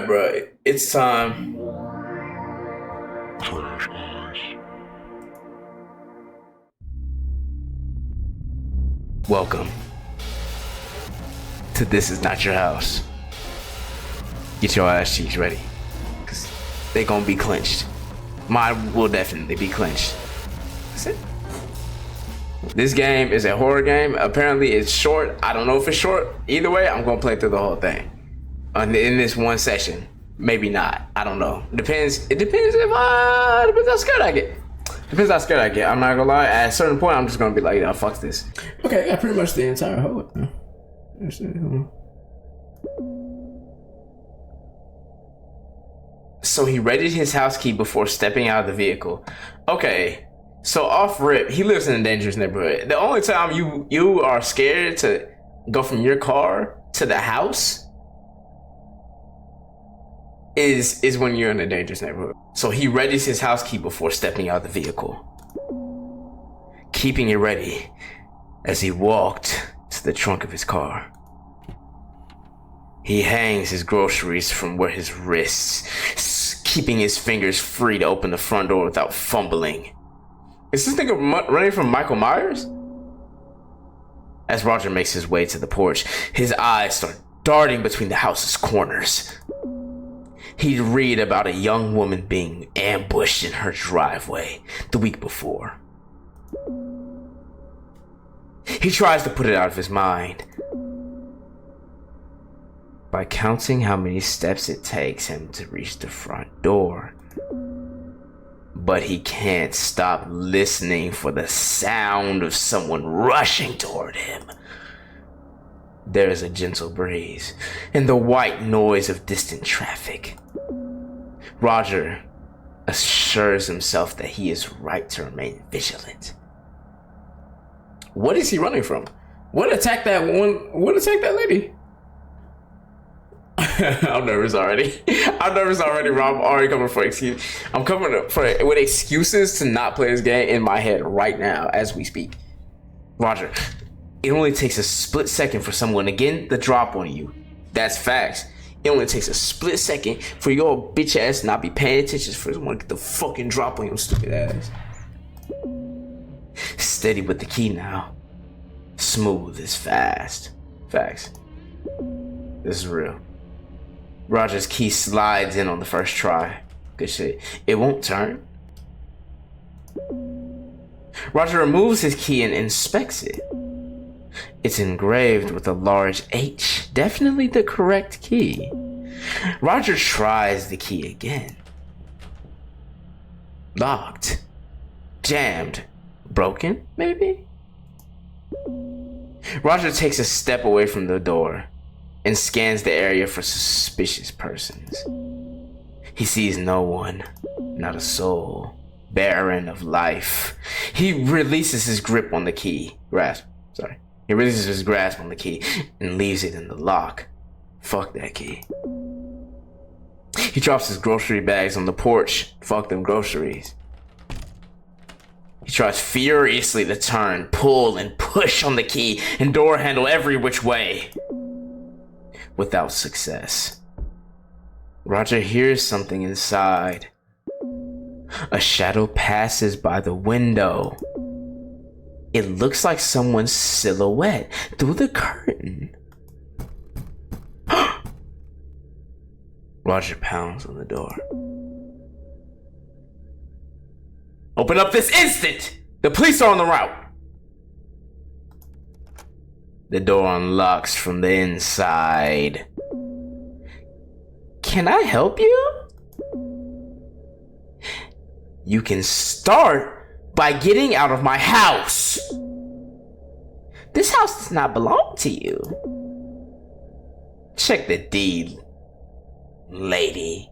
right, bro. It's time. Trash eyes. Welcome to This Is Not Your House. Get your ass cheeks ready, because they gonna be clenched. Mine will definitely be clenched. That's it. This game is a horror game. Apparently it's short. I don't know if it's short. Either way, I'm gonna play through the whole thing in this one session. Maybe not. I don't know. Depends. It depends if depends how scared I get. Depends how scared I get. I'm not gonna lie. At a certain point, I'm just gonna be like, "Oh, fuck this." Okay, I got pretty much the entire whole. So he readied his house key before stepping out of the vehicle. Okay, so off rip, he lives in a dangerous neighborhood. The only time you are scared to go from your car to the house is when you're in a dangerous neighborhood. So he readies his house key before stepping out of the vehicle, keeping it ready as he walked to the trunk of his car. He hangs his groceries from where his wrists, keeping his fingers free to open the front door without fumbling. Is this nigga running from Michael Myers? As Roger makes his way to the porch, his eyes start darting between the house's corners. He'd read about a young woman being ambushed in her driveway the week before. He tries to put it out of his mind by counting how many steps it takes him to reach the front door. But he can't stop listening for the sound of someone rushing toward him. There is a gentle breeze and the white noise of distant traffic. Roger assures himself that he is right to remain vigilant. What is he running from? What attacked that lady? I'm nervous already. Rob. I'm already coming for excuse. I'm coming with excuses to not play this game in my head right now as we speak. Roger, it only takes a split second for someone to get the drop on you. That's facts. It only takes a split second for your bitch ass not be paying attention for someone to get the fucking drop on your stupid ass. Steady with the key now. Smooth is fast. Facts. This is real. Roger's key slides in on the first try. Good shit. It won't turn. Roger removes his key and inspects it. It's engraved with a large H. Definitely the correct key. Roger tries the key again. Locked. Jammed. Broken, maybe? Roger takes a step away from the door and scans the area for suspicious persons. He sees no one, not a soul, barren of life. He releases his grip on the key. He releases his grasp on the key and leaves it in the lock. Fuck that key. He drops his grocery bags on the porch. Fuck them groceries. He tries furiously to turn, pull, and push on the key and door handle every which way. Without success. Roger hears something inside. A shadow passes by the window. It looks like someone's silhouette through the curtain. Roger pounds on the door. Open up this instant! The police are on the route! The door unlocks from the inside. Can I help you? You can start by getting out of my house. This house does not belong to you. Check the deed, lady.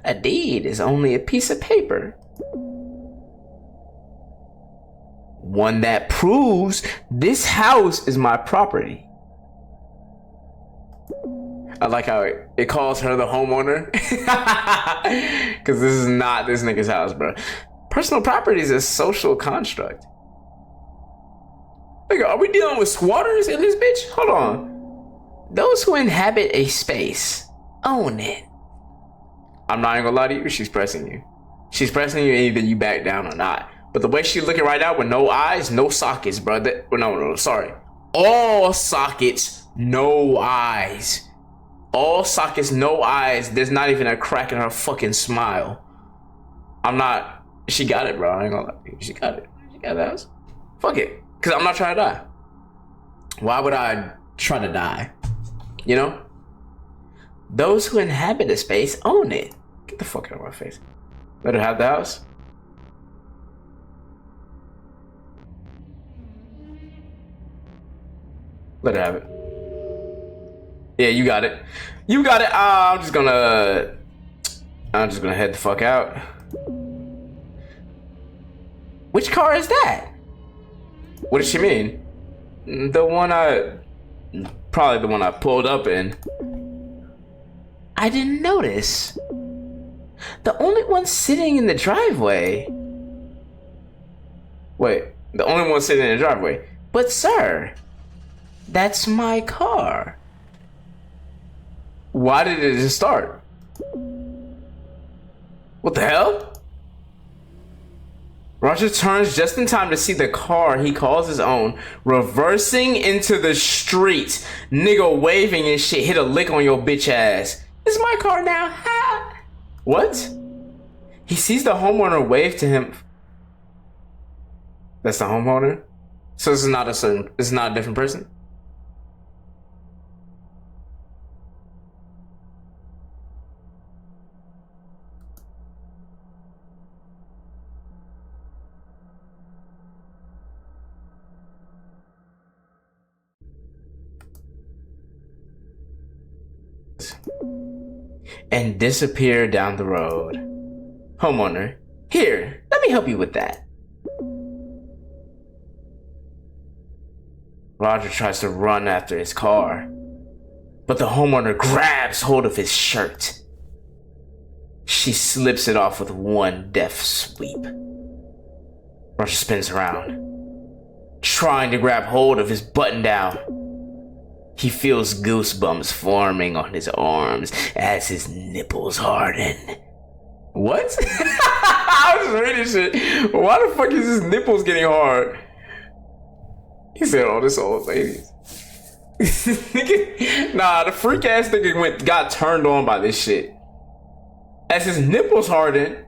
A deed is only a piece of paper. One that proves this house is my property. I like how it calls her the homeowner. Because this is not this nigga's house, bro. Personal property is a social construct. Nigga, are we dealing with squatters in this bitch? Hold on. Those who inhabit a space own it. I'm not even gonna lie to you, she's pressing you. She's pressing you, either you back down or not. But the way she's looking right now with no eyes, no sockets, bro. No, sorry. All sockets, no eyes. All sockets, no eyes. There's not even a crack in her fucking smile. She got it, bro. I ain't gonna lie to you. She got it. She got that. Fuck it. Because I'm not trying to die. Why would I try to die? You know? Those who inhabit a space own it. Get the fuck out of my face. Let her have the house. Let her have it. Yeah, you got it. You got it. I'm just gonna head the fuck out. Which car is that? What does she mean? Probably the one I pulled up in. I didn't notice. The only one sitting in the driveway. Wait, the only one sitting in the driveway. But sir, that's my car. Why did it just start? What the hell? Roger turns just in time to see the car he calls his own reversing into the street. Nigga waving and shit, hit a lick on your bitch ass. It's my car now. Ha! What? He sees the homeowner wave to him. That's the homeowner? So this is not a different person? And disappear down the road. Homeowner, here, let me help you with that. Roger tries to run after his car, but the homeowner grabs hold of his shirt. She slips it off with one deft sweep. Roger spins around, trying to grab hold of his button down. He feels goosebumps forming on his arms as his nipples harden. What? I was reading shit. Why the fuck is his nipples getting hard? He said, "Oh, this old lady." Nah, the freak ass nigga got turned on by this shit. As his nipples harden.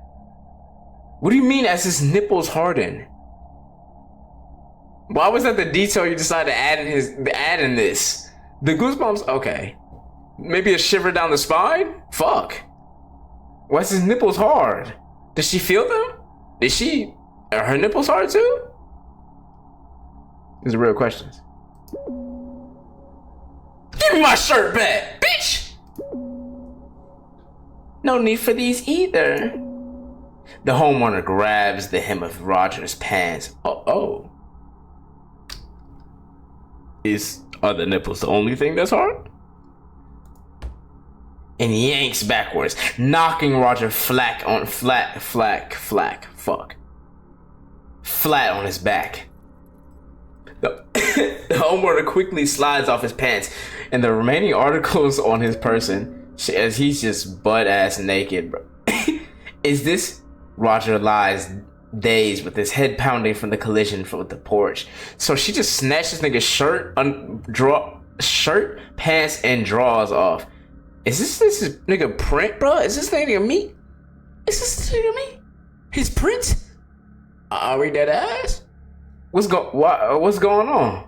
What do you mean, as his nipples harden? Why was that the detail you decided to add in this? The goosebumps, okay. Maybe a shiver down the spine? Fuck. Why's his nipples hard? Does she feel them? Are her nipples hard too? These are real questions. Give me my shirt back, bitch! No need for these either. The homeowner grabs the hem of Roger's pants. Oh. Are the nipples the only thing that's hard? And yanks backwards, knocking Roger flat on his back. The homeowner quickly slides off his pants and the remaining articles on his person, as he's just butt-ass naked, bro. Is this? Roger lies dazed with his head pounding from the collision with the porch. So she just snatched this nigga's shirt, pants, and drawers off. Is this nigga print, bro? Is this nigga me? Is this nigga me? His print? Are we dead ass? What's going on?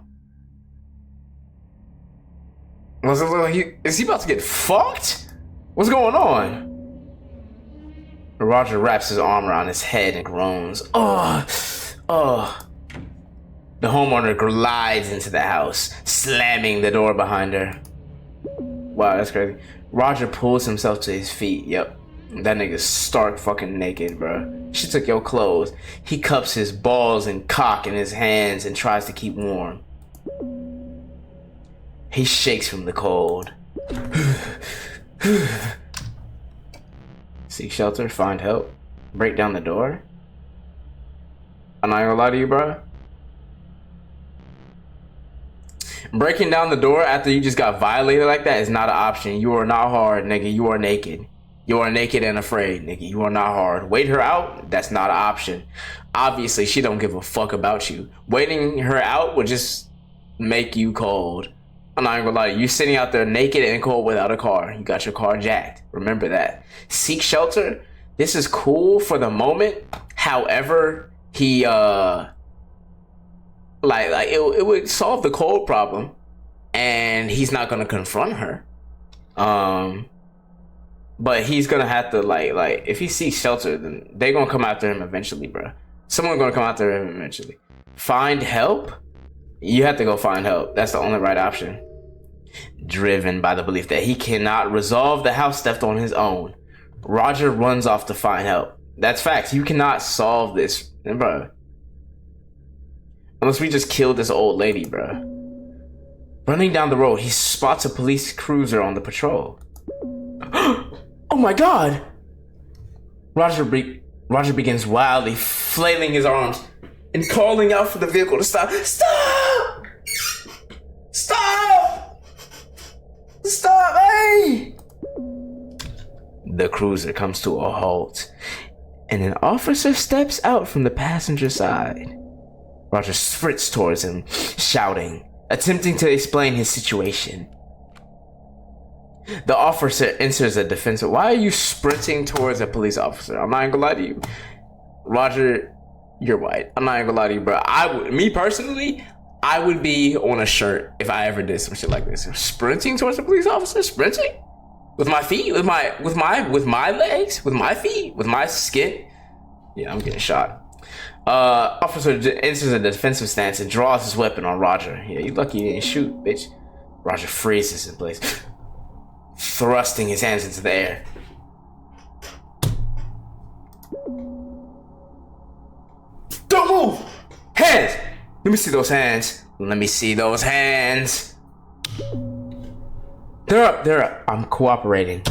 Is he about to get fucked? What's going on? Roger wraps his arm around his head and groans. Oh. The homeowner glides into the house, slamming the door behind her. Wow, that's crazy. Roger pulls himself to his feet. Yep, that nigga's stark fucking naked, bro. She took your clothes. He cups his balls and cock in his hands and tries to keep warm. He shakes from the cold. Seek shelter, find help, break down the door. I'm not gonna lie to you, bro. Breaking down the door after you just got violated like that is not an option. You are not hard, nigga. You are naked. You are naked and afraid, nigga. You are not hard. Wait her out? That's not an option. Obviously, she don't give a fuck about you. Waiting her out would just make you cold. I'm not gonna lie to you. You're sitting out there naked and cold without a car. You got your car jacked. Remember that. Seek shelter. This is cool for the moment. However, he it would solve the cold problem, and he's not gonna confront her. But he's gonna have to like if he seeks shelter, then they're gonna come after him eventually, bro. Someone's gonna come after him eventually. Find help? You have to go find help. That's the only right option. Driven by the belief that he cannot resolve the house theft on his own, Roger runs off to find help. That's facts. You cannot solve this, bro. Unless we just kill this old lady, bro. Running down the road, he spots a police cruiser on the patrol. Oh my god! Roger begins wildly flailing his arms and calling out for the vehicle to stop. Stop! Stop! Stop! Hey! The cruiser comes to a halt, and an officer steps out from the passenger side. Roger sprints towards him, shouting, attempting to explain his situation. The officer enters a defensive. Why are you sprinting towards a police officer? I'm not gonna lie to you. Roger, you're white. I'm not gonna lie to you, bro. Me personally, I would be on a shirt if I ever did some shit like this. Sprinting towards a police officer? Sprinting? With my feet? With my legs? With my feet? With my skin? Yeah, I'm getting shot. Officer enters a defensive stance and draws his weapon on Roger. Yeah, you lucky you didn't shoot, bitch. Roger freezes in place, thrusting his hands into the air. Don't move! Hands! Let me see those hands. Let me see those hands. They're up, they're up. I'm cooperating.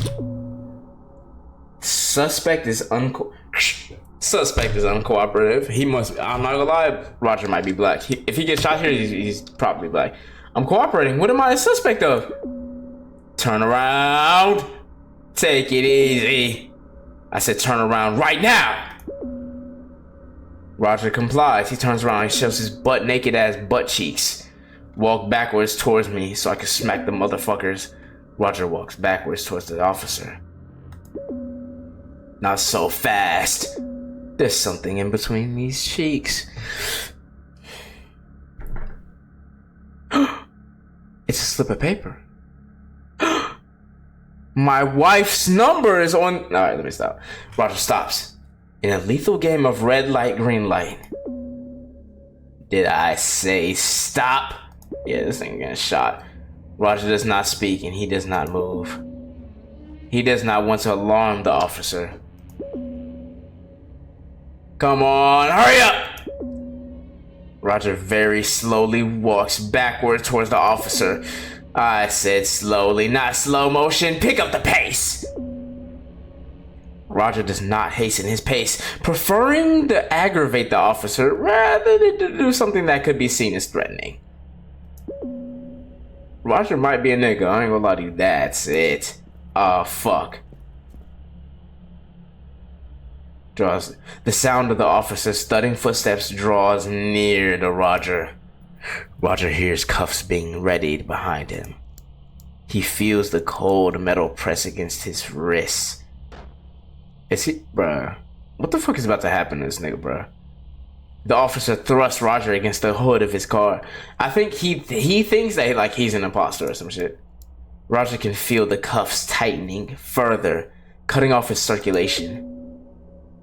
Suspect is uncooperative. He must, I'm not gonna lie, Roger might be black. If he gets shot here, he's probably black. I'm cooperating. What am I a suspect of? Turn around. Take it easy. I said turn around right now. Roger complies. He turns around and shows his butt naked ass butt cheeks. Walk backwards towards me so I can smack the motherfuckers. Roger walks backwards towards the officer. Not so fast. There's something in between these cheeks. It's a slip of paper. My wife's number is on. Alright, let me stop. Roger stops. In a lethal game of red light, green light. Did I say stop? Yeah, this thing getting shot. Roger does not speak and he does not move. He does not want to alarm the officer. Come on, hurry up! Roger very slowly walks backward towards the officer. I said slowly, not slow motion. Pick up the pace. Roger does not hasten his pace, preferring to aggravate the officer rather than to do something that could be seen as threatening. Roger might be a nigga, I ain't gonna lie to you, that's it. Fuck. Draws. The sound of the officer's thudding footsteps draws near to Roger. Roger hears cuffs being readied behind him. He feels the cold metal press against his wrists. Is he, bruh? What the fuck is about to happen to this nigga, bruh? The officer thrusts Roger against the hood of his car. I think he thinks that like he's an imposter or some shit. Roger can feel the cuffs tightening further, cutting off his circulation.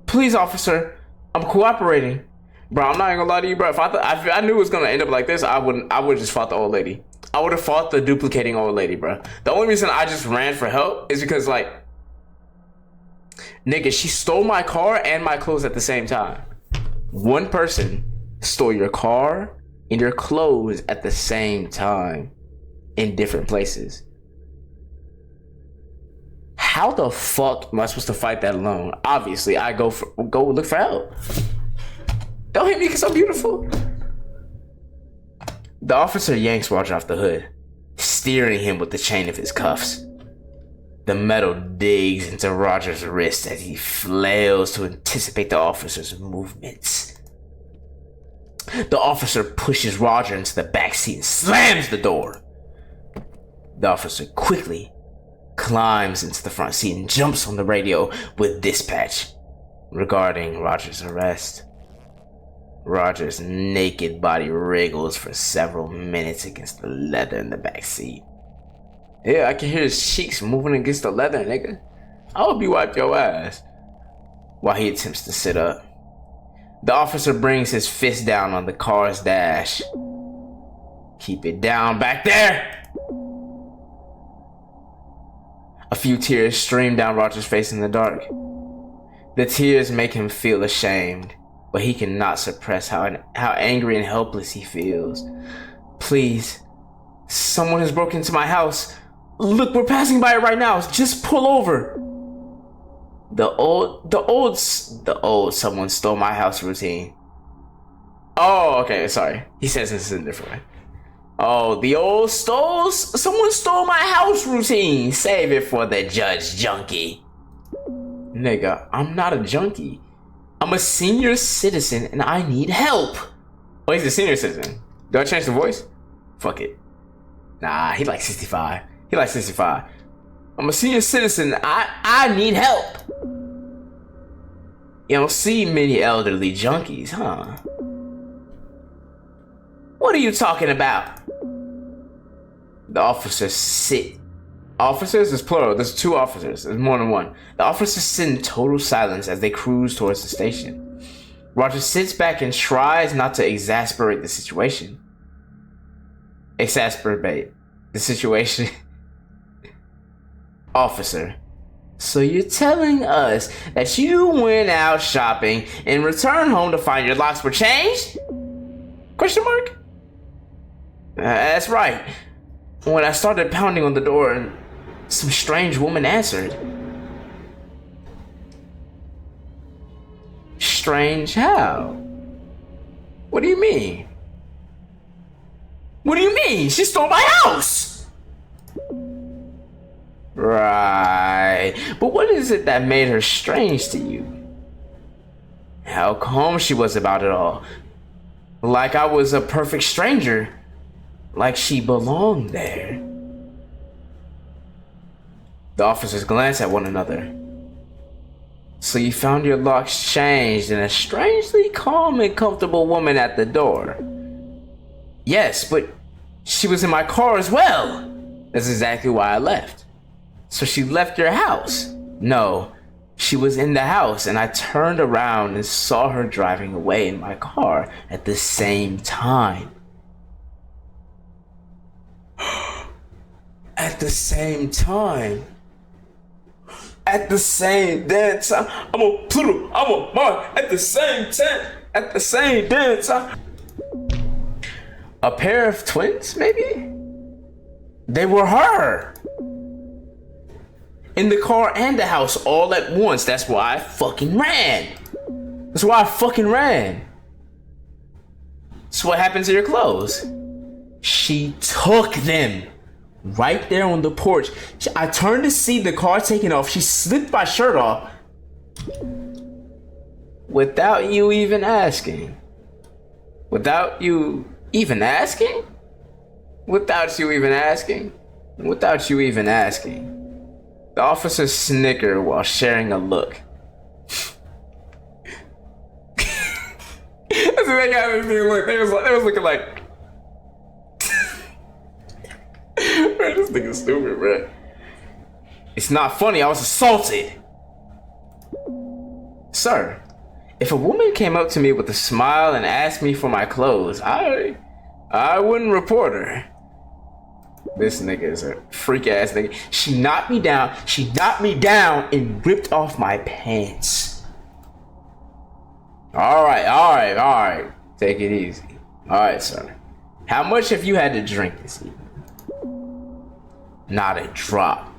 Please, officer, I'm cooperating. Bro, I'm not gonna lie to you, bro. If I knew it was gonna end up like this, I would just fought the old lady. I would have fought the duplicating old lady, bro. The only reason I just ran for help is because, like, nigga, she stole my car and my clothes at the same time. One person stole your car and your clothes at the same time in different places. How the fuck am I supposed to fight that alone? Obviously, I go look for help. Don't hit me because I'm beautiful. The officer yanks Roger off the hood, steering him with the chain of his cuffs. The metal digs into Roger's wrist as he flails to anticipate the officer's movements. The officer pushes Roger into the back seat and slams the door. The officer quickly climbs into the front seat and jumps on the radio with dispatch regarding Roger's arrest. Roger's naked body wriggles for several minutes against the leather in the back seat. Yeah, I can hear his cheeks moving against the leather, nigga. I hope you wipe your ass. While he attempts to sit up. The officer brings his fist down on the car's dash. Keep it down back there! A few tears stream down Roger's face in the dark. The tears make him feel ashamed, but he cannot suppress how angry and helpless he feels. Please, someone has broken into my house. Look, we're passing by it right now. Just pull over. The old someone stole my house routine. Oh, okay, sorry. He says this in a different way. Oh, someone stole my house routine. Save it for the judge junkie. Nigga, I'm not a junkie. I'm a senior citizen and I need help. Oh, he's a senior citizen. Do I change the voice? Fuck it. Nah, he like 65. I'm a senior citizen. I need help. You don't see many elderly junkies, huh? What are you talking about? The officers sit. Officers is plural. There's two officers. There's more than one. The officers sit in total silence as they cruise towards the station. Roger sits back and tries not to exacerbate the situation. Officer, so you're telling us that you went out shopping and returned home to find your locks were changed? Question mark? That's right. When I started pounding on the door, some strange woman answered. Strange how? What do you mean? What do you mean? She stole my house! Right. But what is it that made her strange to you? How calm she was about it all. Like I was a perfect stranger. Like she belonged there. The officers glance at one another. So you found your locks changed and a strangely calm and comfortable woman at the door. Yes, but she was in my car as well. That's exactly why I left. So she left your house? No, she was in the house and I turned around and saw her driving away in my car at the same time. At the same time? At the same damn time? I'm a Pluto, I'm a Mars, at the same time, at the same damn time. A pair of twins, maybe? They were her. In the car and the house all at once. That's why I fucking ran. That's what happened to your clothes. She took them. Right there on the porch. I turned to see the car taking off. She slipped my shirt off. Without you even asking. Without you even asking? The officers snicker while sharing a look. That's what they got me look. They was looking like man, this nigga's stupid, bro. It's not funny, I was assaulted. Sir, if a woman came up to me with a smile and asked me for my clothes, I wouldn't report her. This nigga is a freak ass nigga. She knocked me down and ripped off my pants. Alright. Take it easy. Alright, sir. How much have you had to drink this evening? Not a drop.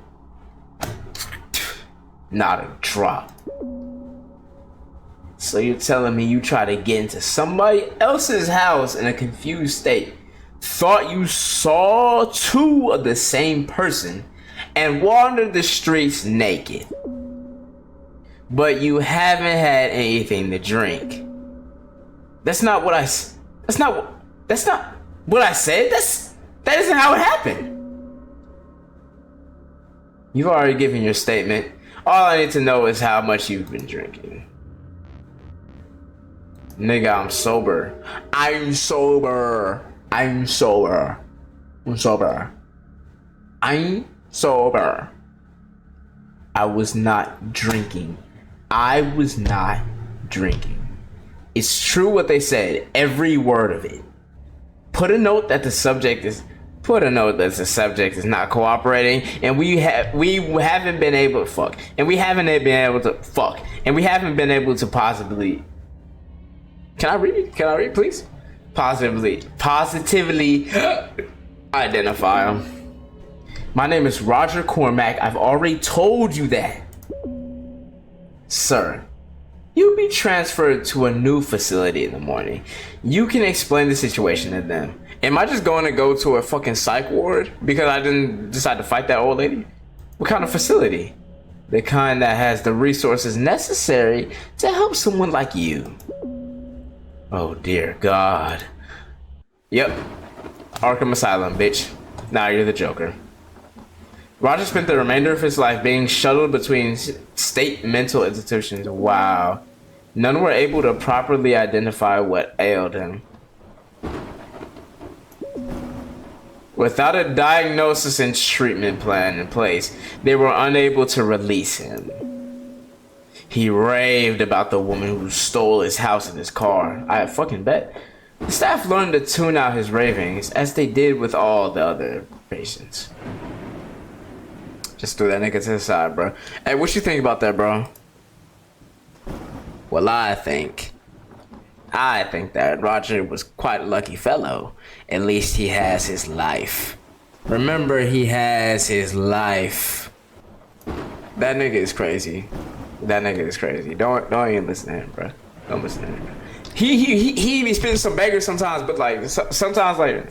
So you're telling me you try to get into somebody else's house in a confused state thought you saw two of the same person and wandered the streets naked. But you haven't had anything to drink. That's not what I said. That isn't how it happened. You've already given your statement. All I need to know is how much you've been drinking. Nigga, I'm sober. I'm sober. I'm sober. I'm sober. I'm sober. I was not drinking. I was not drinking. It's true what they said, every word of it. Put a note that the subject is not cooperating, and we haven't been able to fuck, and we haven't been able to possibly. Can I read, please? Positively identify him. My name is Roger Cormack. I've already told you that, sir. You'll be transferred to a new facility in the morning. You can explain the situation to them. Am I just going to go to a fucking psych ward because I didn't decide to fight that old lady? What kind of facility? The kind that has the resources necessary to help someone like you. Oh dear God. Yep. Arkham Asylum, bitch. Now you're the Joker. Roger spent the remainder of his life being shuttled between state mental institutions. Wow. None were able to properly identify what ailed him. Without a diagnosis and treatment plan in place, they were unable to release him. He raved about the woman who stole his house and his car. I fucking bet. The staff learned to tune out his ravings, as they did with all the other patients. Just threw that nigga to the side, bro. Hey, what you think about that, bro? Well, I think that Roger was quite a lucky fellow. At least he has his life. Remember, he has his life. That nigga is crazy. That nigga is crazy. Don't even listen to him, bro. Don't listen to him. He be spitting some bangers sometimes, but like sometimes like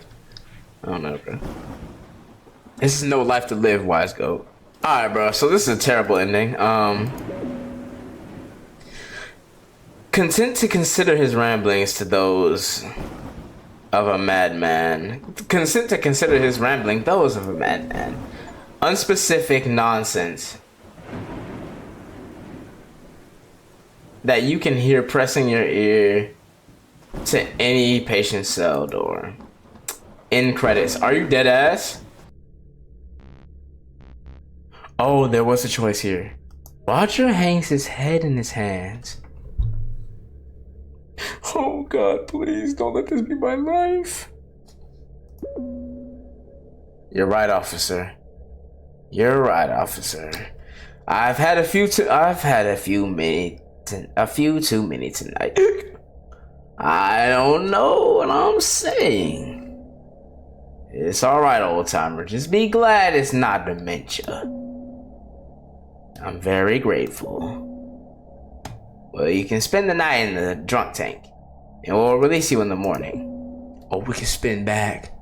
I don't know, bro. This is no life to live, wise goat. All right, bro. So this is a terrible ending. Content to consider his ramblings to those of a madman. Consent to consider his rambling those of a madman. Unspecific nonsense that you can hear pressing your ear to any patient's cell door. End credits. Are you dead ass? Oh, there was a choice here. Roger hangs his head in his hands. Oh God, please don't let this be my life. You're right, officer. You're right, officer. I've had a few too many tonight. I don't know what I'm saying. It's all right, old timer. Just be glad it's not dementia. I'm very grateful. Well, you can spend the night in the drunk tank, and we'll release you in the morning. Or we can spin back.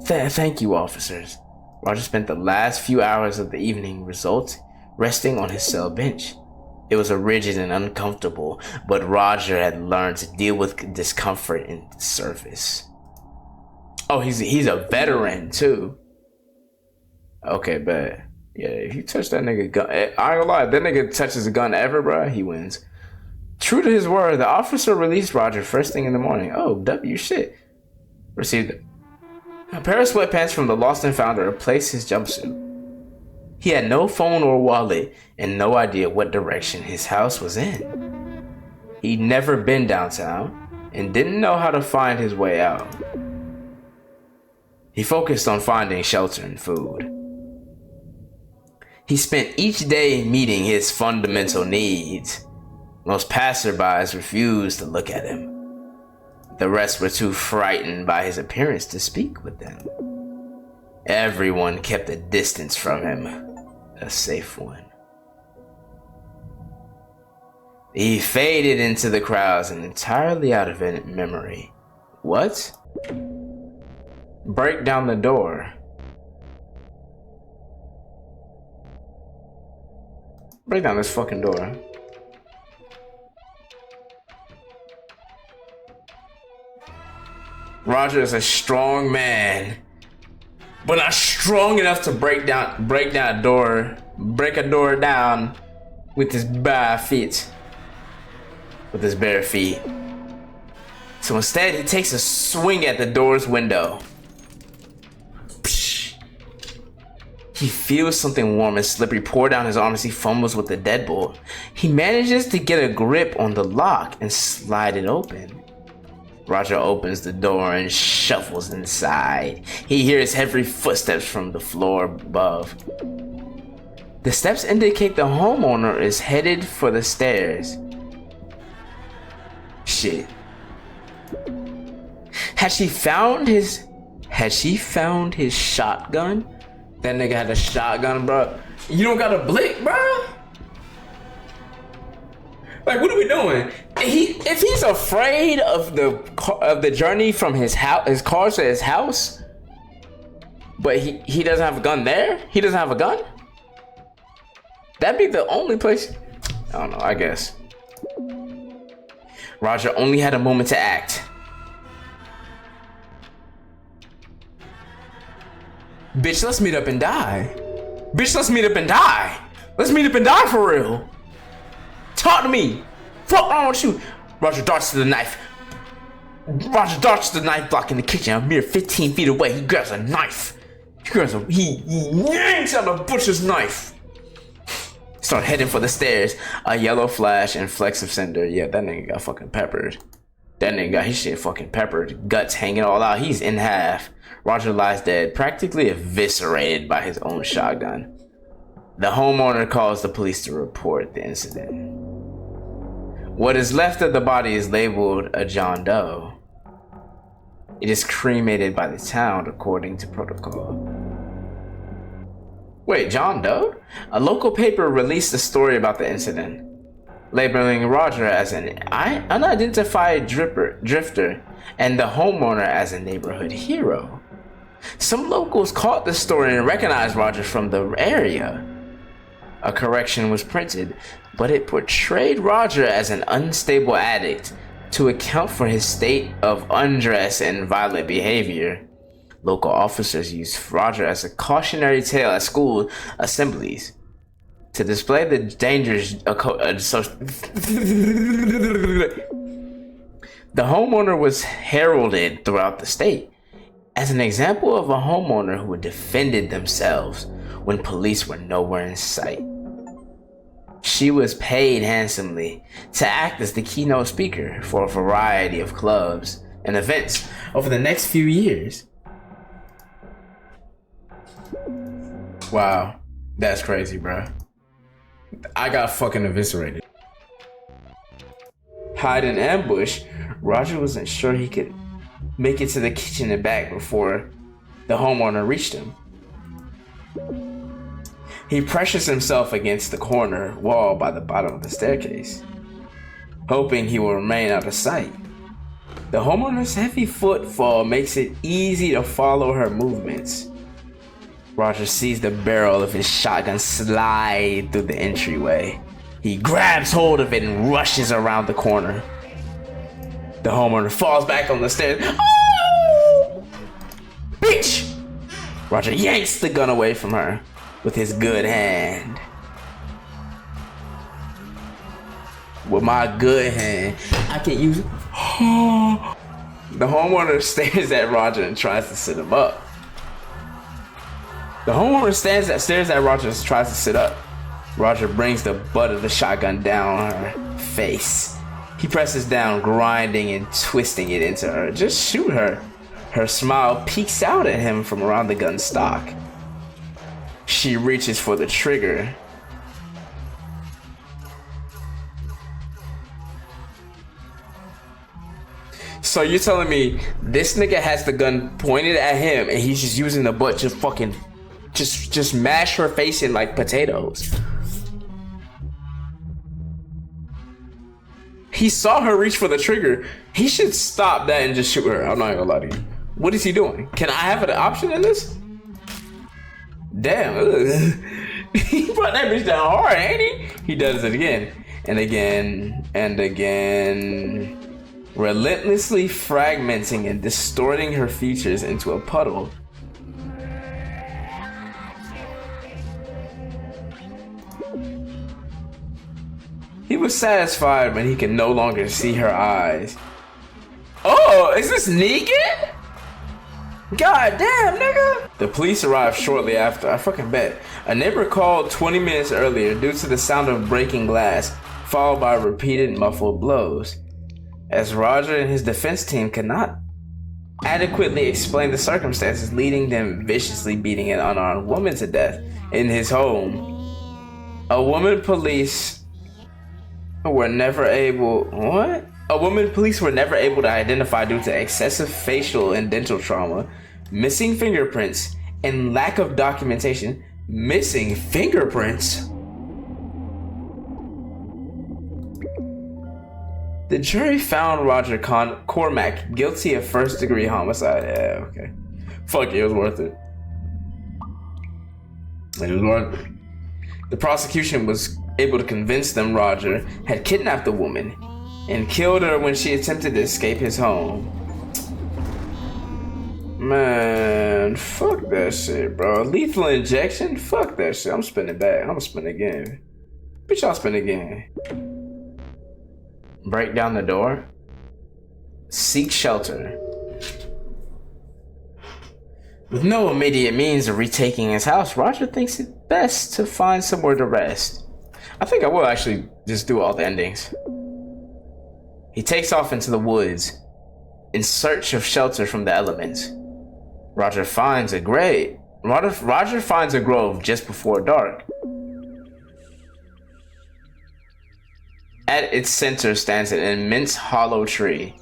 Thank you, officers. Roger spent the last few hours of the evening resting on his cell bench. It was rigid and uncomfortable, but Roger had learned to deal with discomfort in the service. Oh, he's a veteran too. Okay, but yeah, if you touch that nigga gun, I ain't gonna lie, if that nigga touches a gun ever, bro, he wins. True to his word, the officer released Roger first thing in the morning. Oh, W shit. Received a pair of sweatpants from the lost and found to replace his jumpsuit. He had no phone or wallet and no idea what direction his house was in. He'd never been downtown and didn't know how to find his way out. He focused on finding shelter and food. He spent each day meeting his fundamental needs. Most passerbys refused to look at him. The rest were too frightened by his appearance to speak with them. Everyone kept a distance from him, a safe one. He faded into the crowds and entirely out of memory. What? break down the door. Break down this fucking door. Roger is a strong man, but not strong enough to break a door down with his bare feet. So instead, he takes a swing at the door's window. Psh. He feels something warm and slippery pour down his arm as he fumbles with the deadbolt. He manages to get a grip on the lock and slide it open. Roger opens the door and shuffles inside. He hears heavy footsteps from the floor above. The steps indicate the homeowner is headed for the stairs. Shit. Had she found his shotgun? That nigga had a shotgun, bro. You don't got a blick, bro? Like, what are we doing? If he's afraid of the journey from his car to his house, but he doesn't have a gun there. He doesn't have a gun. That'd be the only place. I don't know. I guess. Roger only had a moment to act. Bitch, let's meet up and die. Let's meet up and die for real. Talk to me. Fuck wrong with you? Roger darts to the knife. Block in the kitchen. A mere 15 feet away, he grabs a knife. He yanks out the butcher's knife. Start heading for the stairs. A yellow flash and flex of cinder. Yeah, that nigga got fucking peppered. That nigga got his shit fucking peppered. Guts hanging all out. He's in half. Roger lies dead, practically eviscerated by his own shotgun. The homeowner calls the police to report the incident. What is left of the body is labeled a John Doe. It is cremated by the town according to protocol. Wait, John Doe? A local paper released a story about the incident, labeling Roger as an unidentified drifter and the homeowner as a neighborhood hero. Some locals caught the story and recognized Roger from the area. A correction was printed, but it portrayed Roger as an unstable addict to account for his state of undress and violent behavior. Local officers used Roger as a cautionary tale at school assemblies to display the dangers. The homeowner was heralded throughout the state as an example of a homeowner who defended themselves when police were nowhere in sight. She was paid handsomely to act as the keynote speaker for a variety of clubs and events over the next few years. Wow, that's crazy, bro. I got fucking eviscerated. Hide in ambush, Roger wasn't sure he could make it to the kitchen and back before the homeowner reached him. He pressures himself against the corner wall by the bottom of the staircase, hoping he will remain out of sight. The homeowner's heavy footfall makes it easy to follow her movements. Roger sees the barrel of his shotgun slide through the entryway. He grabs hold of it and rushes around the corner. The homeowner falls back on the stairs. Oh! Bitch! Roger yanks the gun away from her with his good hand. With my good hand, I can use it. The homeowner stares at Roger and tries to sit him up. The homeowner stares at Roger and tries to sit up. Roger brings the butt of the shotgun down on her face. He presses down, grinding and twisting it into her. Just shoot her. Her smile peeks out at him from around the gun stock. She reaches for the trigger. So you're telling me this nigga has the gun pointed at him and he's just using the butt to fucking just mash her face in like potatoes? He saw her reach for the trigger. He should stop that and just shoot her. I'm not gonna lie to you. What is he doing? Can I have an option in this? Damn. Ugh. He brought that bitch down hard, ain't he? He does it again and again and again, relentlessly fragmenting and distorting her features into a puddle. He was satisfied when he could no longer see her eyes. Oh, is this Negan? God damn, nigga. The police arrived shortly after. I fucking bet. A neighbor called 20 minutes earlier due to the sound of breaking glass, followed by repeated muffled blows. As Roger and his defense team could not adequately explain the circumstances leading them viciously beating an unarmed woman to death in his home, a woman police were never able to identify due to excessive facial and dental trauma, missing fingerprints, and lack of documentation. Missing fingerprints? The jury found Roger Cormack guilty of first-degree homicide. Yeah, okay. Fuck it, it was worth it. It was worth it. The prosecution was able to convince them Roger had kidnapped the woman and killed her when she attempted to escape his home. Man, fuck that shit, bro. Lethal injection? Fuck that shit. I'm spinning back. I'm gonna spin again. Bitch, I'll spin again. Break down the door. Seek shelter. With no immediate means of retaking his house, Roger thinks it best to find somewhere to rest. I think I will actually just do all the endings. He takes off into the woods in search of shelter from the elements. Roger finds a grove just before dark. At its center stands an immense hollow tree.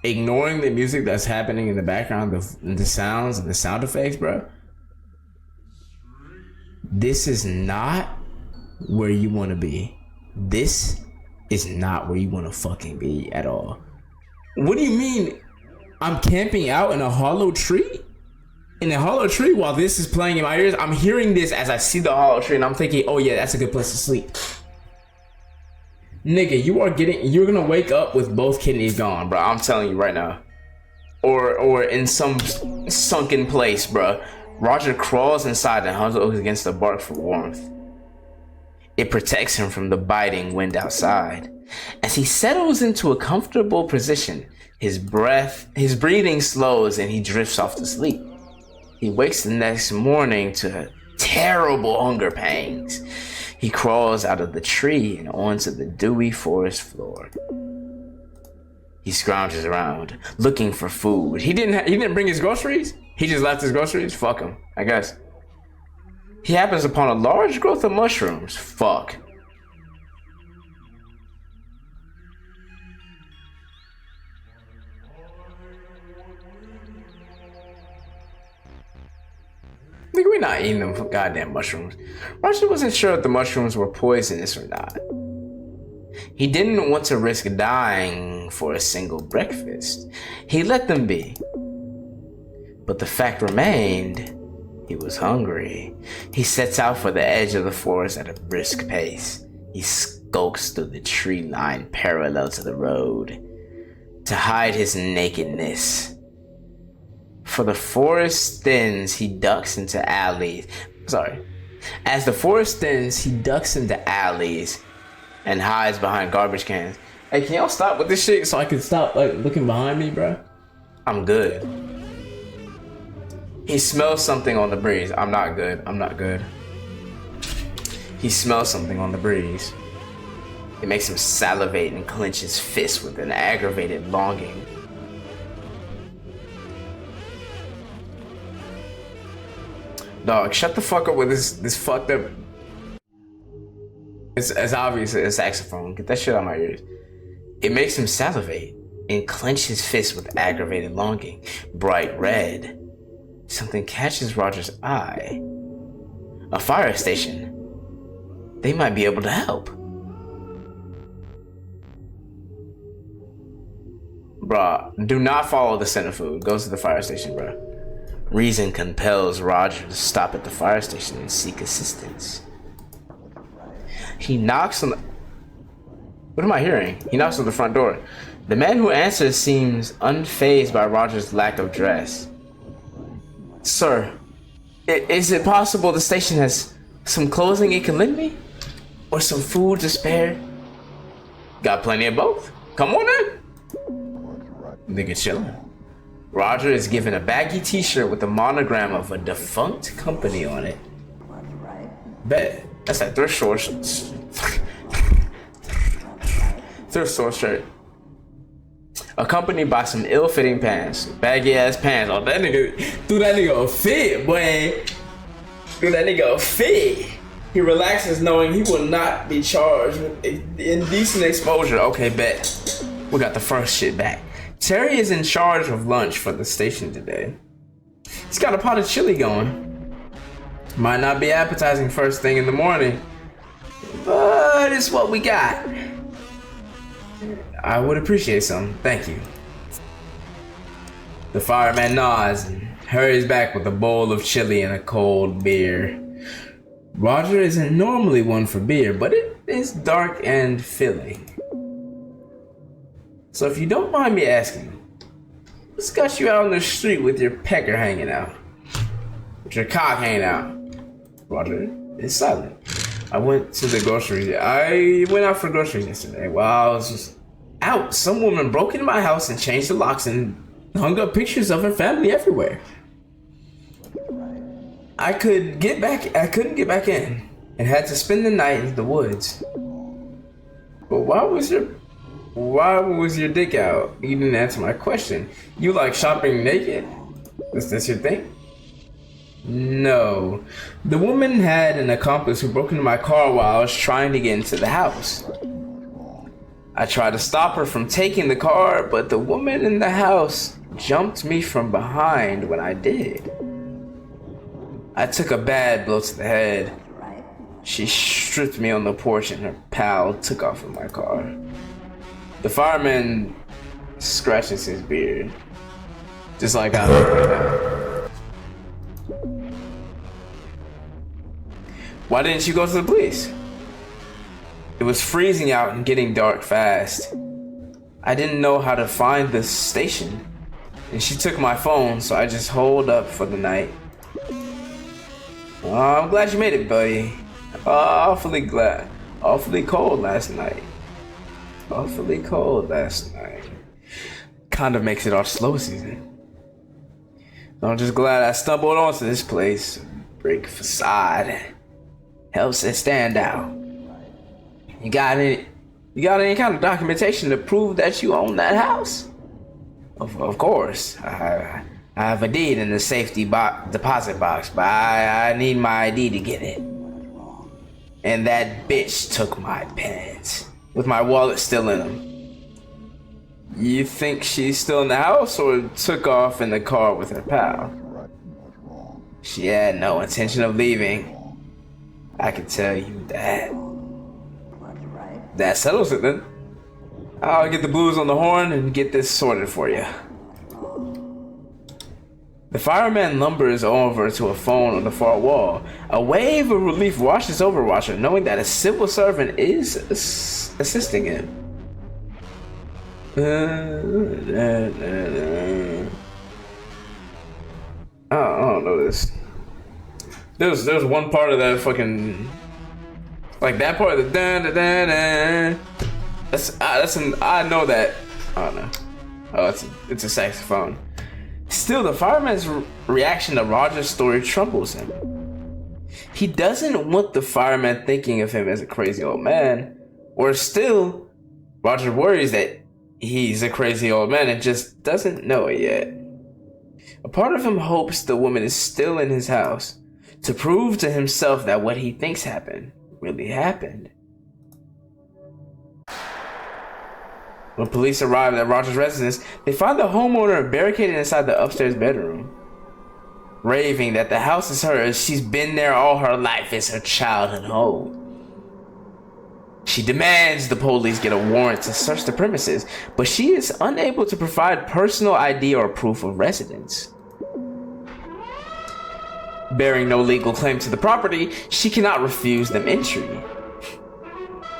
Ignoring the music that's happening in the background, the sounds and the sound effects, bro. This is not where you want to be. This is not where you want to fucking be at all. What do you mean I'm camping out in a hollow tree? In a hollow tree while this is playing in my ears? I'm hearing this as I see the hollow tree and I'm thinking, oh yeah, that's a good place to sleep. Nigga, you're gonna wake up with both kidneys gone, bro. I'm telling you right now. Or in some sunken place, bro. Roger crawls inside and huddles against the bark for warmth. It protects him from the biting wind outside. As he settles into a comfortable position, his breathing slows and he drifts off to sleep. He wakes the next morning to terrible hunger pangs. He crawls out of the tree and onto the dewy forest floor. He scrounges around, looking for food. He didn't bring his groceries? He just left his groceries? Fuck him, I guess. He happens upon a large growth of mushrooms. Fuck. Nigga, we're not eating them goddamn mushrooms. Roger wasn't sure if the mushrooms were poisonous or not. He didn't want to risk dying for a single breakfast. He let them be. But the fact remained, he was hungry. He sets out for the edge of the forest at a brisk pace. He skulks through the tree line parallel to the road to hide his nakedness. For the forest thins, he ducks into alleys. As the forest thins, he ducks into alleys and hides behind garbage cans. Hey, can y'all stop with this shit so I can stop looking behind me, bro? I'm good. He smells something on the breeze. I'm not good. He smells something on the breeze. It makes him salivate and clench his fist with an aggravated longing. Dog, shut the fuck up with this fucked up. It's obvious a saxophone. Get that shit out of my ears. It makes him salivate and clench his fist with aggravated longing. Bright red. Something catches Roger's eye. A fire station. They might be able to help. Bruh, do not follow the centrifuge. Goes to the fire station, bruh. Reason compels Roger to stop at the fire station and seek assistance. He knocks on the... What am I hearing? He knocks on the front door. The man who answers seems unfazed by Roger's lack of dress. Sir, is it possible the station has some clothing it can lend me? Or some food to spare? Got plenty of both. Come on in. Nigga chillin'. Roger is given a baggy t-shirt with a monogram of a defunct company on it. Bet. That's that thrift store shirt. Accompanied by some ill-fitting pants. Baggy ass pants. Oh, that nigga a fit, boy. Dude, that nigga a fit. He relaxes knowing he will not be charged with indecent exposure. Okay, bet. We got the first shit back. Terry is in charge of lunch for the station today. He's got a pot of chili going. Might not be appetizing first thing in the morning, but it's what we got. I would appreciate some, thank you. The fireman nods and hurries back with a bowl of chili and a cold beer. Roger isn't normally one for beer, but it is dark and filling. So if you don't mind me asking, what's got you out on the street with your pecker hanging out? With your cock hanging out? Roger is silent. I went out for groceries yesterday. While I was just out, some woman broke into my house and changed the locks and hung up pictures of her family everywhere. I couldn't get back in and had to spend the night in the woods. But why was your dick out? You didn't answer my question. You like shopping naked? That's your thing? No. The woman had an accomplice who broke into my car while I was trying to get into the house. I tried to stop her from taking the car, but the woman in the house jumped me from behind when I did. I took a bad blow to the head. She stripped me on the porch and her pal took off in my car. The fireman scratches his beard, just like I'm doing right now. Why didn't you go to the police? It was freezing out and getting dark fast. I didn't know how to find the station, and she took my phone, so I just holed up for the night. Oh, I'm glad you made it, buddy. Awfully glad. Awfully cold last night. Kind of makes it our slow season. I'm just glad I stumbled onto this place. Brick facade helps it stand out. You got any kind of documentation to prove that you own that house? Of course. I have a deed in the safety deposit box, but I need my ID to get it. And that bitch took my pants, with my wallet still in them. You think she's still in the house or took off in the car with her pal? She had no intention of leaving. I can tell you that. That settles it then. I'll get the blues on the horn and get this sorted for you. The fireman lumbers over to a phone on the far wall. A wave of relief washes over Roger, knowing that a civil servant is assisting him. I don't know this. There's one part of that fucking, like that part of the da da da da. I know that. I don't know. Oh, it's a saxophone. Still, the fireman's reaction to Roger's story troubles him. He doesn't want the fireman thinking of him as a crazy old man. Or still, Roger worries that he's a crazy old man and just doesn't know it yet. A part of him hopes the woman is still in his house to prove to himself that what he thinks happened really happened. When police arrive at Roger's residence, they find the homeowner barricaded inside the upstairs bedroom, raving that the house is hers. She's been there all her life. It's her childhood home. She demands the police get a warrant to search the premises, but she is unable to provide personal ID or proof of residence. Bearing no legal claim to the property, she cannot refuse them entry.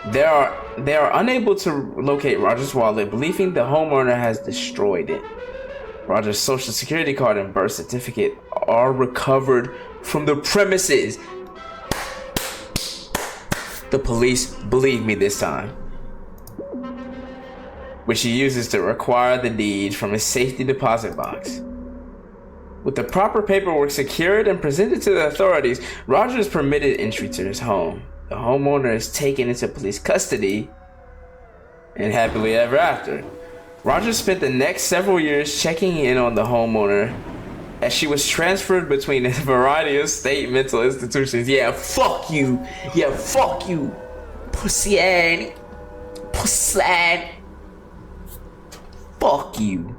They are unable to locate Roger's wallet, believing the homeowner has destroyed it. Roger's social security card and birth certificate are recovered from the premises. The police believe me this time, which he uses to acquire the deed from his safety deposit box. With the proper paperwork secured and presented to the authorities, Roger is permitted entry to his home. The homeowner is taken into police custody, and happily ever after. Roger spent the next several years checking in on the homeowner as she was transferred between a variety of state mental institutions. Yeah, fuck you. Yeah, fuck you. Pussy ass. Pussy ass. Fuck you.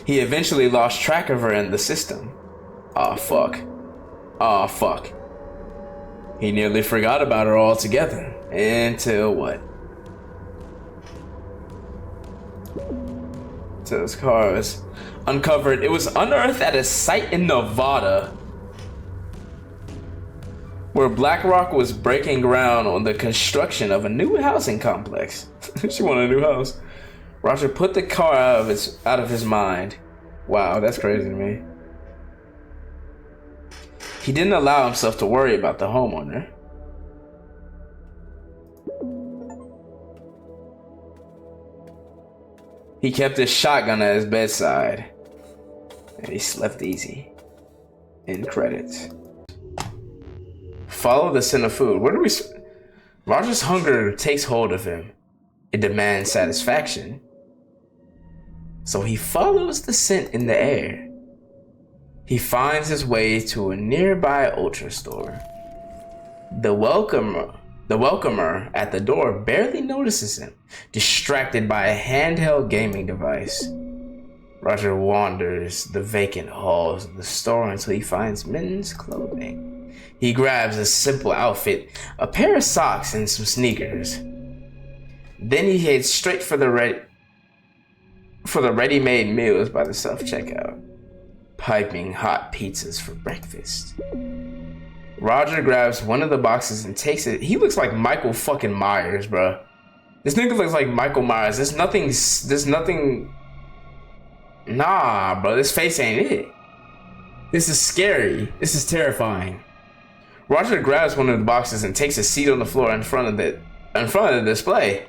He eventually lost track of her in the system. Aw, fuck. Aw, fuck. He nearly forgot about her altogether. Until what? Till his car was uncovered. It was unearthed at a site in Nevada where BlackRock was breaking ground on the construction of a new housing complex. She wanted a new house. Roger put the car out of his mind. Wow, that's crazy to me. He didn't allow himself to worry about the homeowner. He kept his shotgun at his bedside, and he slept easy. End credits. Follow the scent of food. Where do we... Roger's hunger takes hold of him. It demands satisfaction. So he follows the scent in the air. He finds his way to a nearby Ultra store. The welcomer at the door barely notices him, distracted by a handheld gaming device. Roger wanders the vacant halls of the store until he finds men's clothing. He grabs a simple outfit, a pair of socks and some sneakers. Then he heads straight for the ready-made meals by the self-checkout, piping hot pizzas for breakfast. Roger grabs one of the boxes and takes it. He looks like Michael fucking Myers, bro. This nigga looks like Michael Myers. There's nothing. Nah, bro, this face ain't it. This is scary. This is terrifying. Roger grabs one of the boxes and takes a seat on the floor in front of the display.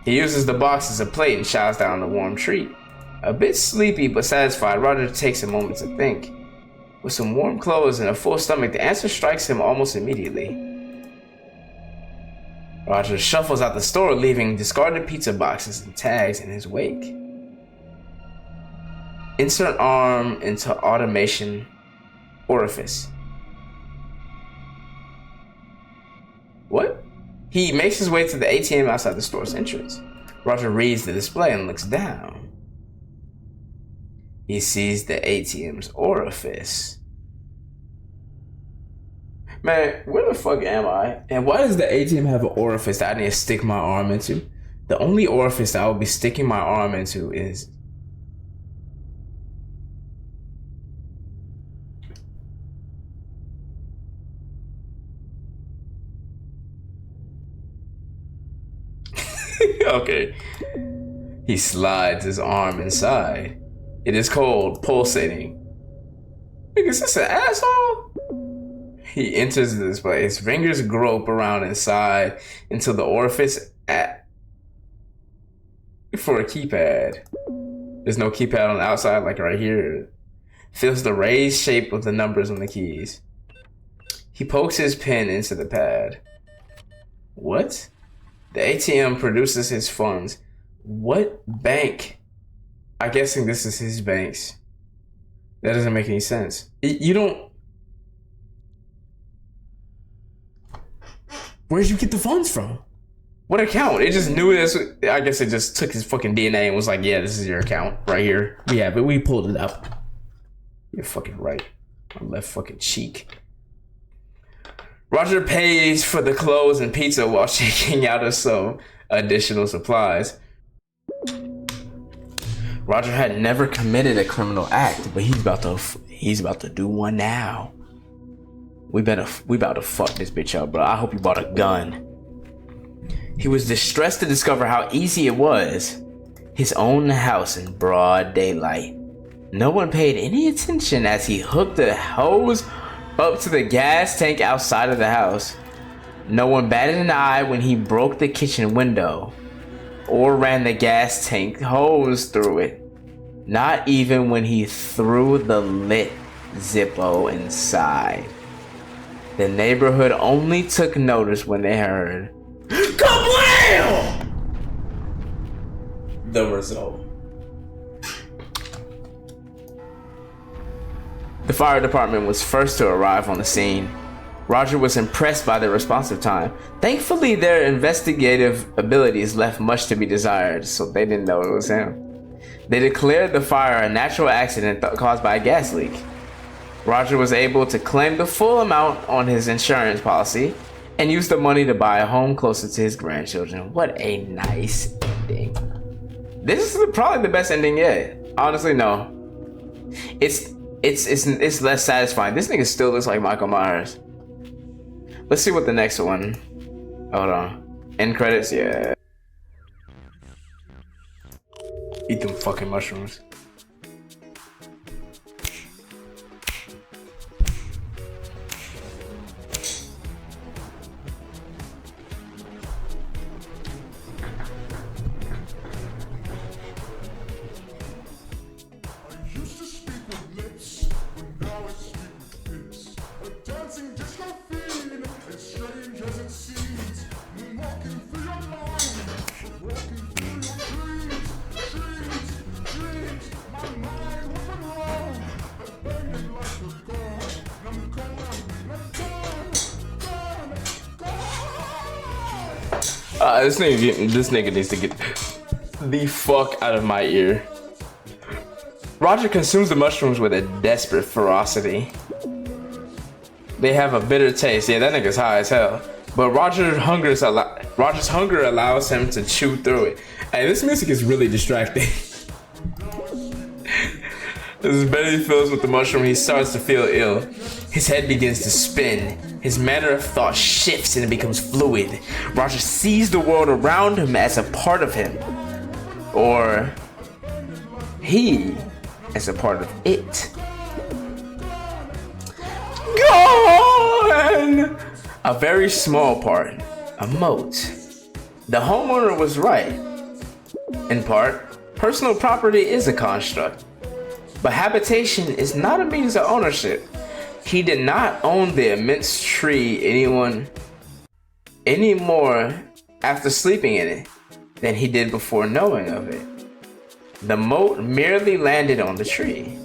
He uses the box as a plate and chows down a warm treat. A bit sleepy but satisfied, Roger takes a moment to think. With some warm clothes and a full stomach, the answer strikes him almost immediately. Roger shuffles out the store, leaving discarded pizza boxes and tags in his wake. Insert arm into automation orifice. What? He makes his way to the ATM outside the store's entrance. Roger reads the display and looks down. He sees the ATM's orifice. Man, where the fuck am I? And why does the ATM have an orifice that I need to stick my arm into? The only orifice that I would be sticking my arm into is... Okay. He slides his arm inside. It is cold, pulsating. Nigga, is this an asshole? He enters the display. His fingers grope around inside until the orifice for a keypad. There's no keypad on the outside like right here. Feels the raised shape of the numbers on the keys. He pokes his pen into the pad. What? The ATM produces his funds. What bank? I'm guessing this is his bank's. That doesn't make any sense. You don't... Where'd you get the funds from? What account? It just knew this. I guess it just took his fucking DNA and was like, yeah, this is your account right here. Yeah, but we pulled it up. You're fucking right. My left fucking cheek. Roger pays for the clothes and pizza while shaking out of some additional supplies. Roger had never committed a criminal act, but he's about to do one now. We about to fuck this bitch up, bro. I hope you bought a gun. He was distressed to discover how easy it was. His own house in broad daylight. No one paid any attention as he hooked the hose up to the gas tank outside of the house. No one batted an eye when he broke the kitchen window or ran the gas tank hose through it. Not even when he threw the lit Zippo inside. The neighborhood only took notice when they heard KABLAM! The result. The fire department was first to arrive on the scene. Roger was impressed by their responsive time. Thankfully, their investigative abilities left much to be desired, so they didn't know it was him. They declared the fire a natural accident caused by a gas leak. Roger was able to claim the full amount on his insurance policy and use the money to buy a home closer to his grandchildren. What a nice ending. This is probably the best ending yet. Honestly, no. It's less satisfying. This nigga still looks like Michael Myers. Let's see what the next one. Hold on. End credits, yeah. Eat them fucking mushrooms. This nigga needs to get the fuck out of my ear. Roger consumes the mushrooms with a desperate ferocity. They have a bitter taste. Yeah, that nigga's high as hell. But Roger's hunger allows him to chew through it. Hey, this music is really distracting. As Betty fills with the mushroom, he starts to feel ill. His head begins to spin. His manner of thought shifts and it becomes fluid. Roger sees the world around him as a part of him. Or he as a part of it. Gone! A very small part. A moat. The homeowner was right. In part, personal property is a construct. But habitation is not a means of ownership. He did not own the immense tree any more after sleeping in it than he did before knowing of it. The moat merely landed on the tree.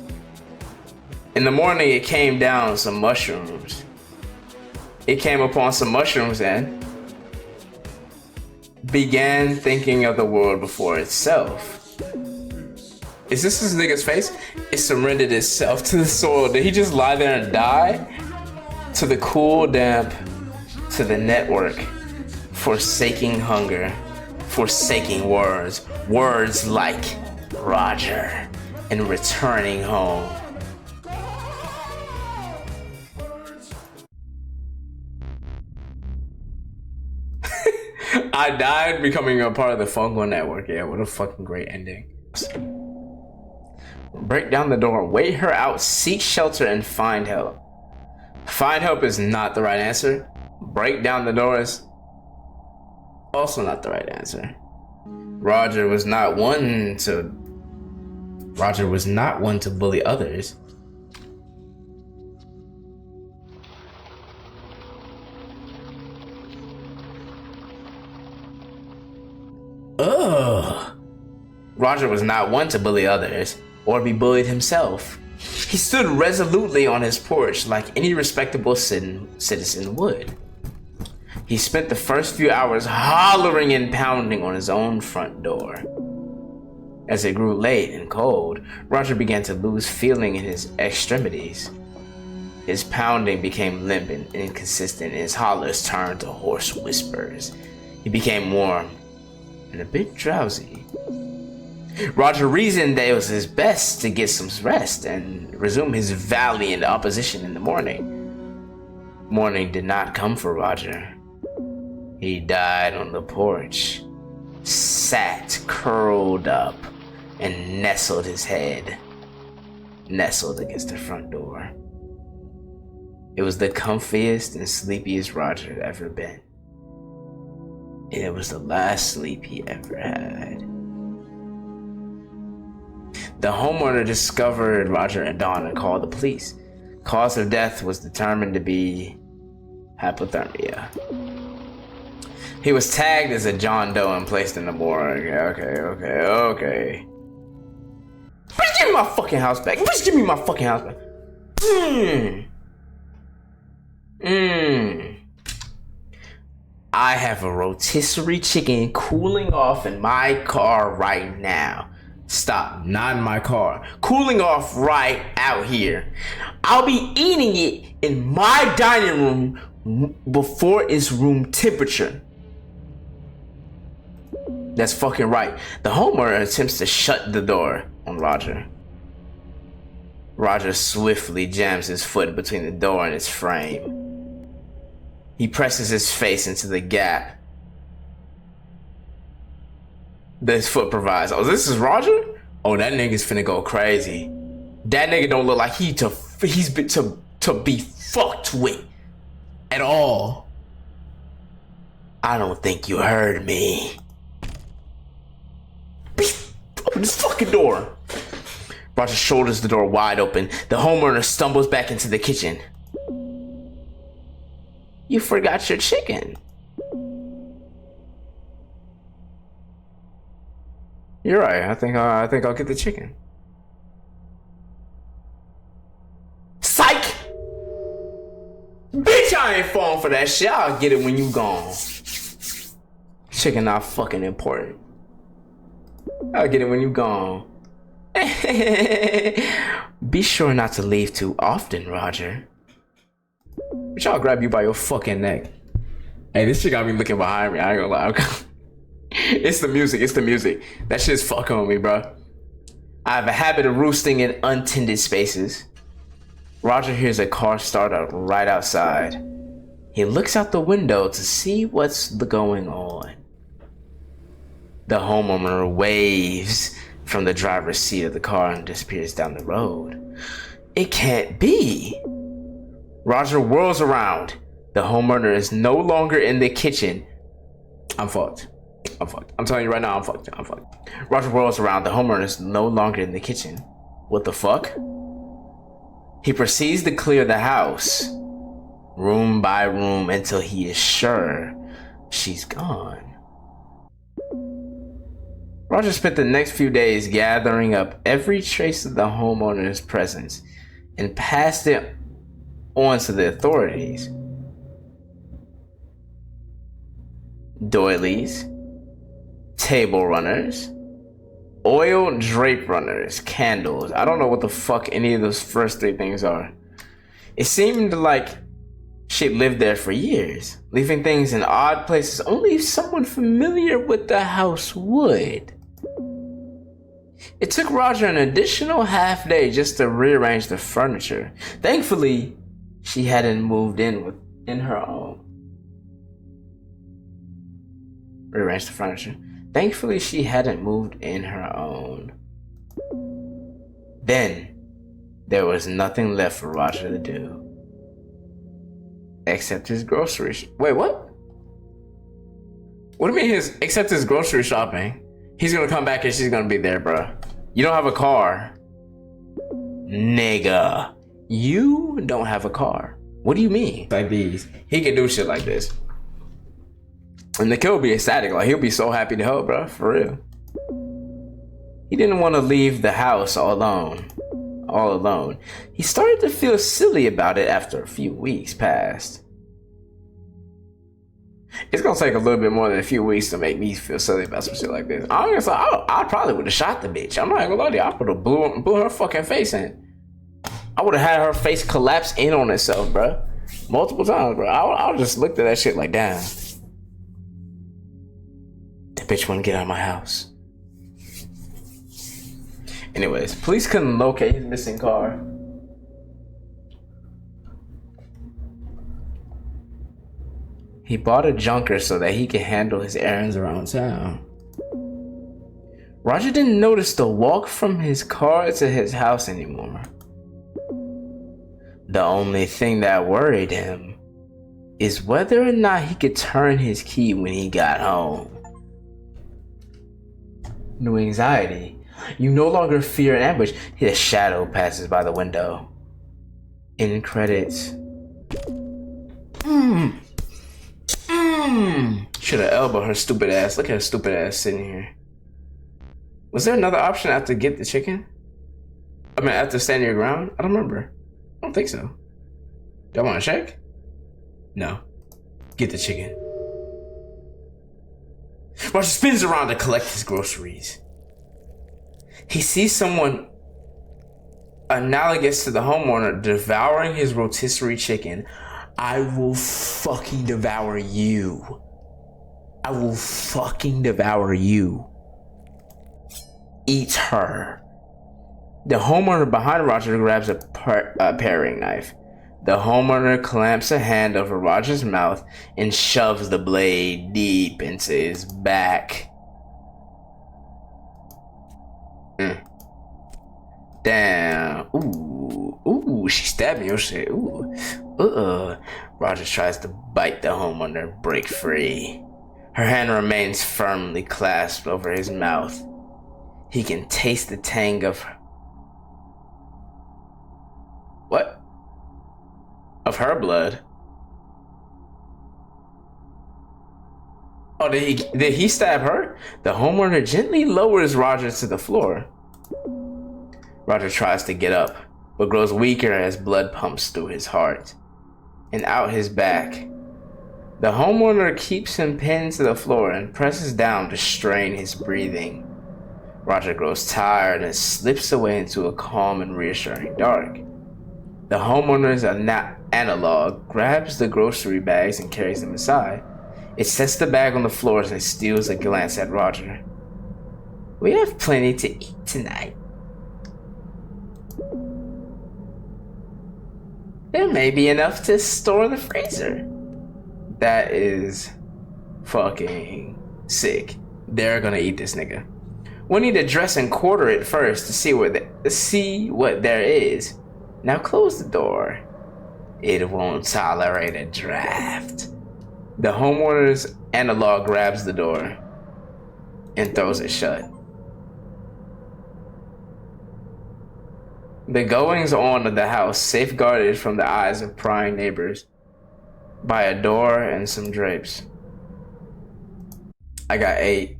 In the morning, it came down some mushrooms. It came upon some mushrooms and began thinking of the world before itself. Is this nigga's face? It surrendered itself to the soil. Did he just lie there and die? To the cool damp, to the network, forsaking hunger, forsaking words, words like Roger, and returning home. I died becoming a part of the fungal network. Yeah, what a fucking great ending. Break down the door, wait her out, seek shelter, and find help. Find help is not the right answer. Break down the door is also not the right answer. Roger was not one to bully others. Ugh. Roger was not one to bully others or be bullied himself. He stood resolutely on his porch like any respectable citizen would. He spent the first few hours hollering and pounding on his own front door. As it grew late and cold, Roger began to lose feeling in his extremities. His pounding became limp and inconsistent, and his hollers turned to hoarse whispers. He became warm and a bit drowsy. Roger reasoned that it was his best to get some rest and resume his valiant opposition in the morning. Morning did not come for Roger. He died on the porch, sat curled up, and nestled his head against the front door. It was the comfiest and sleepiest Roger had ever been. And it was the last sleep he ever had. The homeowner discovered Roger at dawn and called the police. Cause of death was determined to be hypothermia. He was tagged as a John Doe and placed in the morgue. Okay. Bitch, give me my fucking house back. Bitch, give me my fucking house back. I have a rotisserie chicken cooling off in my car right now. Stop, not in my car. Cooling off right out here. I'll be eating it in my dining room before it's room temperature. That's fucking right. The homeowner attempts to shut the door on Roger. Roger swiftly jams his foot between the door and its frame. He presses his face into the gap this foot provides. Oh, this is Roger? Oh, that nigga's finna go crazy. That nigga don't look like he's been to be fucked with at all. I don't think you heard me. Open this fucking door. Roger shoulders the door wide open. The homeowner stumbles back into the kitchen. You forgot your chicken. You're right. I think I'll get the chicken. Psych! Bitch, I ain't falling for that shit. I'll get it when you gone. Chicken not fucking important. I'll get it when you gone. Be sure not to leave too often, Roger. Bitch, I'll grab you by your fucking neck. Hey, this shit got me looking behind me. I ain't gonna lie. It's the music. That shit's fucking with me, bro. I have a habit of roosting in untended spaces. Roger hears a car start up right outside. He looks out the window to see what's going on. The homeowner waves from the driver's seat of the car and disappears down the road. It can't be. Roger whirls around. The homeowner is no longer in the kitchen. I'm fucked. I'm telling you right now, I'm fucked. Roger whirls around. The homeowner is no longer in the kitchen. What the fuck? He proceeds to clear the house, room by room, until he is sure she's gone. Roger spent the next few days gathering up every trace of the homeowner's presence and passed it on to the authorities. Doilies, table runners, oil drape runners, candles. I don't know what the fuck any of those first three things are. It seemed like shit lived there for years, leaving things in odd places only someone familiar with the house would. It took Roger an additional half day just to rearrange the furniture. Thankfully, she hadn't moved in her own. Rearrange the furniture. Thankfully, she hadn't moved in her own. Then, there was nothing left for Roger to do. Except his groceries. Wait, what? What do you mean except his grocery shopping? He's gonna come back and she's gonna be there, bro. You don't have a car. Nigga. You don't have a car. What do you mean? Like these. He can do shit like this. And the kid will be ecstatic. Like, he'll be so happy to help, bro. For real. He didn't want to leave the house all alone. He started to feel silly about it after a few weeks passed. It's gonna take a little bit more than a few weeks to make me feel silly about some shit like this. I probably would have shot the bitch. I'm not gonna lie to you. I would have blew her fucking face in. I would have had her face collapse in on itself, bro. Multiple times, bro. I just looked at that shit like, damn. That bitch wouldn't get out of my house. Anyways, police couldn't locate his missing car. He bought a junker so that he could handle his errands around town. Roger didn't notice the walk from his car to his house anymore. The only thing that worried him is whether or not he could turn his key when he got home. New anxiety. You no longer fear an ambush. His shadow passes by the window. In credits. Should have elbowed her stupid ass. Look at her stupid ass sitting here. Was there another option after get the chicken? I mean, after stand your ground? I don't remember. I don't think so. Do I want to check? No. Get the chicken. Roger spins around to collect his groceries. He sees someone analogous to the homeowner devouring his rotisserie chicken. I will fucking devour you. I will fucking devour you. Eat her. The homeowner behind Roger grabs a paring knife. The homeowner clamps a hand over Roger's mouth and shoves the blade deep into his back. Damn. Ooh, she stabbed me. Oh shit. Ooh. Roger tries to bite the homeowner and break free. Her hand remains firmly clasped over his mouth. He can taste the tang of what? Of her blood. Oh, did he stab her? The homeowner gently lowers Roger to the floor. Roger tries to get up, but grows weaker as blood pumps through his heart and out his back. The homeowner keeps him pinned to the floor and presses down to strain his breathing. Roger grows tired and slips away into a calm and reassuring dark. The homeowner's analog grabs the grocery bags and carries them inside. It sets the bag on the floor and steals a glance at Roger. We have plenty to eat tonight. There may be enough to store in the freezer. That is fucking sick. They're gonna eat this nigga. We need to dress and quarter it first to see what there is. Now close the door. It won't tolerate a draft. The homeowner's analog grabs the door and throws it shut. The goings on of the house safeguarded from the eyes of prying neighbors by a door and some drapes. I got 8.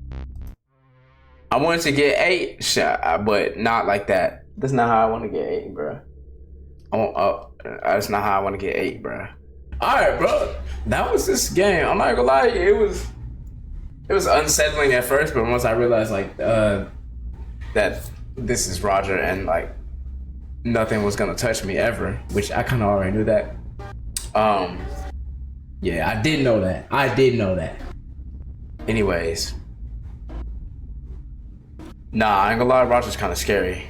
I wanted to get 8 shot, but not like that. That's not how I want to get 8, bro. That's not how I want to get 8, bro. All right, bro. That was this game. I'm not gonna lie, it was unsettling at first, but once I realized like that this is Roger and like nothing was gonna touch me ever, which I kind of already knew that. Yeah, I did know that. Anyways, nah, I ain't gonna lie, Roger's kind of scary.